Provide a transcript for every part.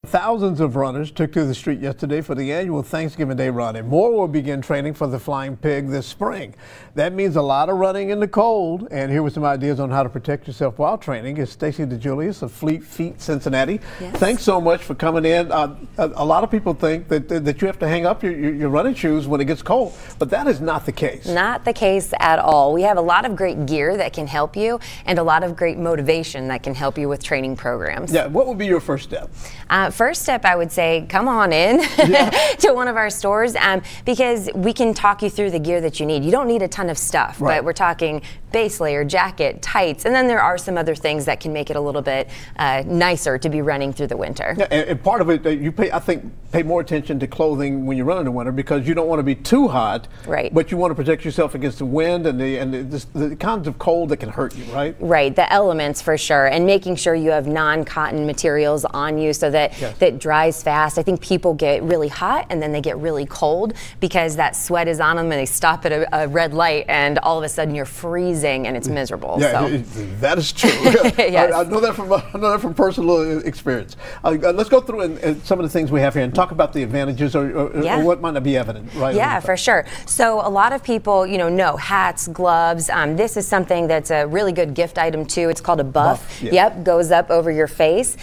Thousands of runners took to the street yesterday for the annual Thanksgiving Day run, and more will begin training for the Flying Pig this spring. That means a lot of running in the cold, and here with some ideas on how to protect yourself while training is Stacey DeJulius of Fleet Feet Cincinnati. Yes. Thanks so much for coming in. A lot of people think that you have to hang up your running shoes when it gets cold, but that is not the case. Not the case at all. We have a lot of great gear that can help you and a lot of great motivation that can help you with training programs. Yeah, what would be your first step? First step, I would say, come on in to one of our stores because we can talk you through the gear that you need. You don't need a ton of stuff, right, but we're talking base layer, jacket, tights, and then there are some other things that can make it a little bit nicer to be running through the winter. Yeah, and part of it, you pay more attention to clothing when you run in the winter because you don't want to be too hot, right, but you want to protect yourself against the wind and the kinds of cold that can hurt you, right? Right, the elements for sure, and making sure you have non-cotton materials on you so that that dries fast. I think people get really hot and then they get really cold because that sweat is on them and they stop at a red light and all of a sudden you're freezing and it's miserable. Yeah, so. That is true. Yes. I know that from personal experience. Let's go through and some of the things we have here and talk about the advantages or what might not be evident. Right? Yeah, for sure. So a lot of people, know hats, gloves. This is something that's a really good gift item too. It's called a buff. Yeah. Yep, goes up over your face.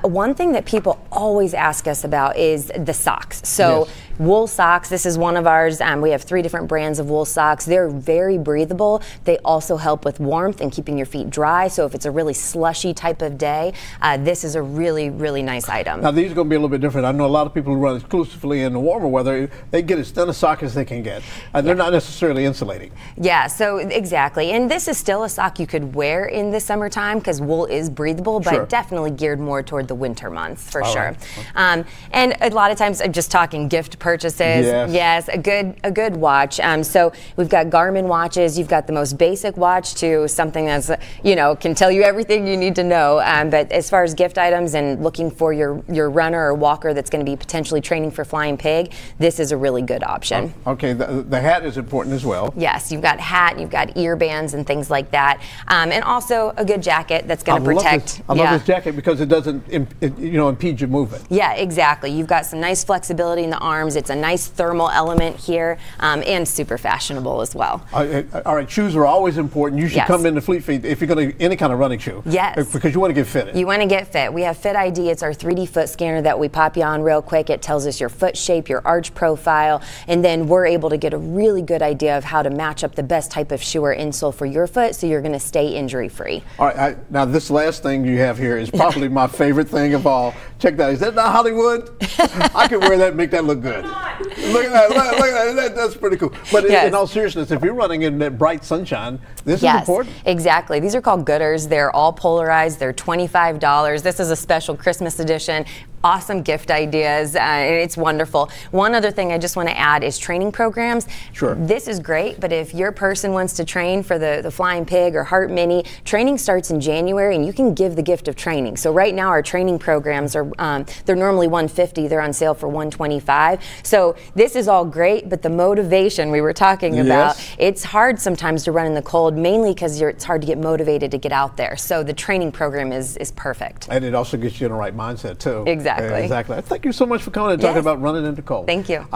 One thing that people always ask us about is the socks. So wool socks, this is one of ours. We have 3 different brands of wool socks. They're very breathable. They also help with warmth and keeping your feet dry. So if it's a really slushy type of day, this is a really, really nice item. Now these are going to be a little bit different. I know a lot of people who run exclusively in the warmer weather, they get as thin a sock as they can get. They're not necessarily insulating. Yeah, so exactly. And this is still a sock you could wear in the summertime because wool is breathable, but definitely geared more toward the winter months for sure. Right. And a lot of times I'm just talking gift purchases. Yes, a good watch. So we've got Garmin watches. You've got the most basic watch to something that's can tell you everything you need to know. But as far as gift items and looking for your runner or walker that's going to be potentially training for Flying Pig, this is a really good option. Okay, the hat is important as well. Yes, you've got hat, you've got ear bands and things like that, and also a good jacket that's going to protect. I love this jacket because it doesn't impede your movement. Yeah, exactly. You've got some nice flexibility in the arms. It's a nice thermal element here, and super fashionable as well. All right, shoes are always important. You should come into Fleet Feet if you're going to any kind of running shoe. Yes. Because you want to get fitted. You want to get fit. We have Fit ID. It's our 3D foot scanner that we pop you on real quick. It tells us your foot shape, your arch profile, and then we're able to get a really good idea of how to match up the best type of shoe or insole for your foot so you're going to stay injury free. All right, now this last thing you have here is probably my favorite thing of all. Check that. Is that not Hollywood? I could wear that and make that look good. Look at that. Look at that. That's pretty cool. But in all seriousness, if you're running in that bright sunshine, this is important. Exactly. These are called Gooders. They're all polarized. They're $25. This is a special Christmas edition. Awesome gift ideas, and it's wonderful. One other thing I just want to add is training programs. Sure. This is great, but if your person wants to train for the Flying Pig or Heart Mini, training starts in January, and you can give the gift of training. So right now our training programs are they're normally $150. They're on sale for $125. So this is all great, but the motivation we were talking about, it's hard sometimes to run in the cold, mainly because it's hard to get motivated to get out there. So the training program is perfect. And it also gets you in the right mindset too. Exactly. Exactly. Thank you so much for coming and talking about running in the cold. Thank you.